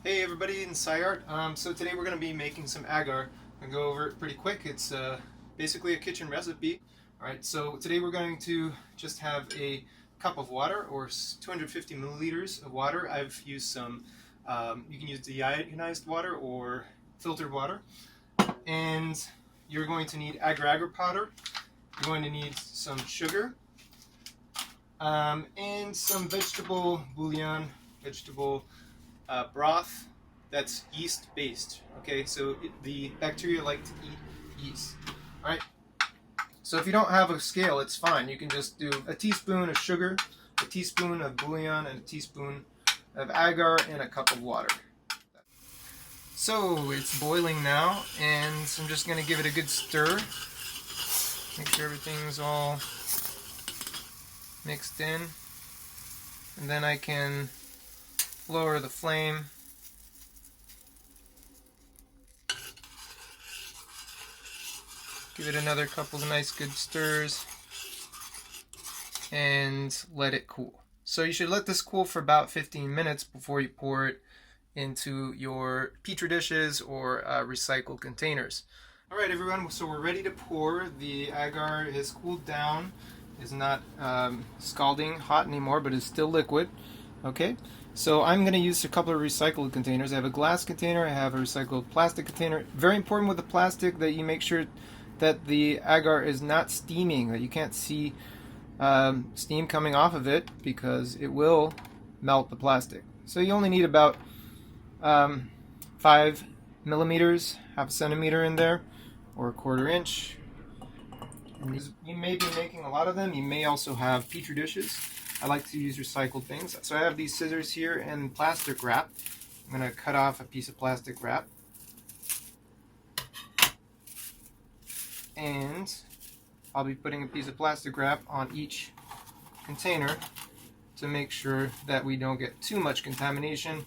Hey everybody, in SciArt. So today we're going to be making some agar. I'm going to go over it pretty quick. It's basically a kitchen recipe. Alright, so today we're going to just have a cup of water, or 250 milliliters of water. I've used some, you can use deionized water or filtered water. And you're going to need agar powder. You're going to need some sugar. And some vegetable bouillon, vegetable broth that's yeast based. Okay, so the bacteria like to eat yeast. All right. So if you don't have a scale, it's fine. You can just do a teaspoon of sugar, a teaspoon of bouillon, and a teaspoon of agar in a cup of water. So it's boiling now, and I'm just going to give it a good stir. Make sure everything's all mixed in, and then I can lower the flame. Give it another couple of nice good stirs and let it cool. So you should let this cool for about 15 minutes before you pour it into your petri dishes or recycled containers. Alright everyone, so we're ready to pour. The agar has cooled down. It's not scalding hot anymore, but it's still liquid. Okay, so I'm going to use a couple of recycled containers. I have a glass container, I have a recycled plastic container. Very important with the plastic that you make sure that the agar is not steaming, that you can't see steam coming off of it, because it will melt the plastic. So you only need about 5 millimeters, half a centimeter in there, or a quarter inch. And you may be making a lot of them. You may also have petri dishes. I like to use recycled things. So I have these scissors here and plastic wrap. I'm going to cut off a piece of plastic wrap. And I'll be putting a piece of plastic wrap on each container to make sure that we don't get too much contamination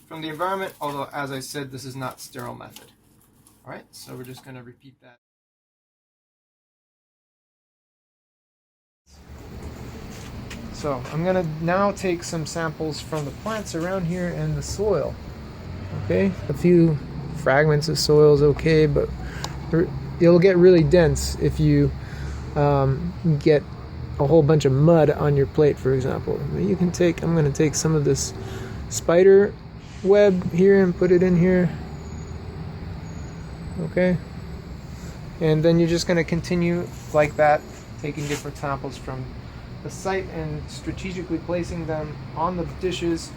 from the environment, although as I said, this is not sterile method. Alright, so we're just going to repeat that. So I'm going to now take some samples from the plants around here and the soil. Okay, a few fragments of soil is okay, but it'll get really dense if you get a whole bunch of mud on your plate, for example. You can take, I'm going to take some of this spider web here and put it in here. Okay, and then you're just going to continue like that, taking different samples from the site and strategically placing them on the dishes.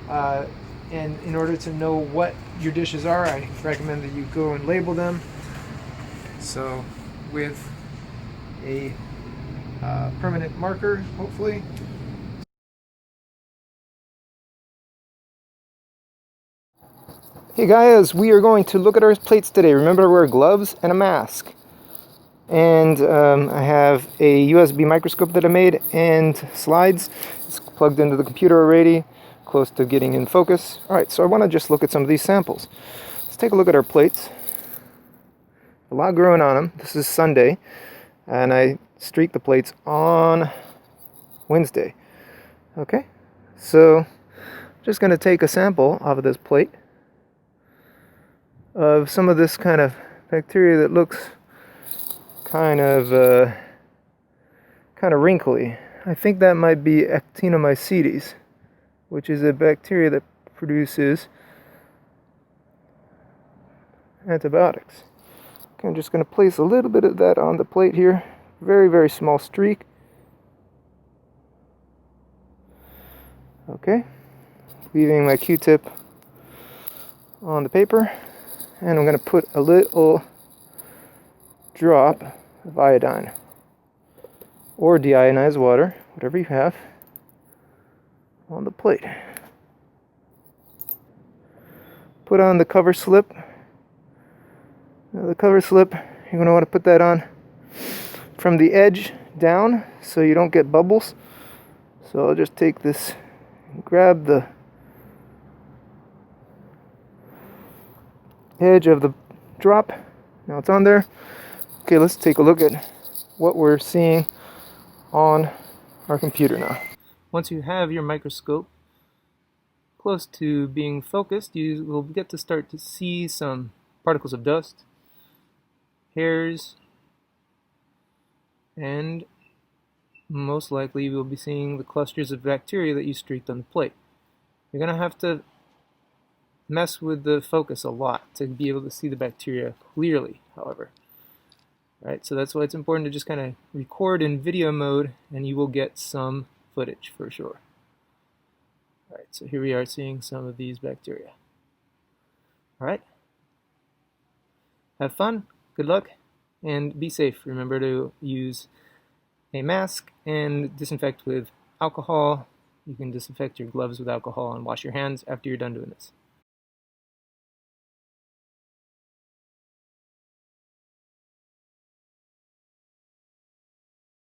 And in order to know what your dishes are, I recommend that you go and label them. So with a permanent marker, hopefully. Hey guys, we are going to look at our plates today. Remember to wear gloves and a mask. And I have a USB microscope that I made and slides. It's plugged into the computer already, close to getting in focus. Alright, so I want to just look at some of these samples. Let's take a look at our plates. A lot growing on them. This is Sunday, and I streaked the plates on Wednesday. Okay, so I'm just going to take a sample off of this plate of some of this kind of bacteria that looks kind of wrinkly. I think that might be Actinomycetes, which is a bacteria that produces antibiotics. Okay, I'm just going to place a little bit of that on the plate here. Very, very small streak. Okay, leaving my Q-tip on the paper, and I'm going to put a little drop of iodine or deionized water, whatever you have, on the plate. Put on the cover slip. Now the cover slip, you're going to want to put that on from the edge down so you don't get bubbles. So I'll just take this and grab the edge of the drop. Now it's on there. Okay, let's take a look at what we're seeing on our computer now. Once you have your microscope close to being focused, you will get to start to see some particles of dust, hairs, and most likely you will be seeing the clusters of bacteria that you streaked on the plate. You're going to have to mess with the focus a lot to be able to see the bacteria clearly, however. Right, so that's why it's important to just kind of record in video mode, and you will get some footage for sure. All right, so here we are seeing some of these bacteria. All right, have fun, good luck, and be safe. Remember to use a mask and disinfect with alcohol. You can disinfect your gloves with alcohol and wash your hands after you're done doing this.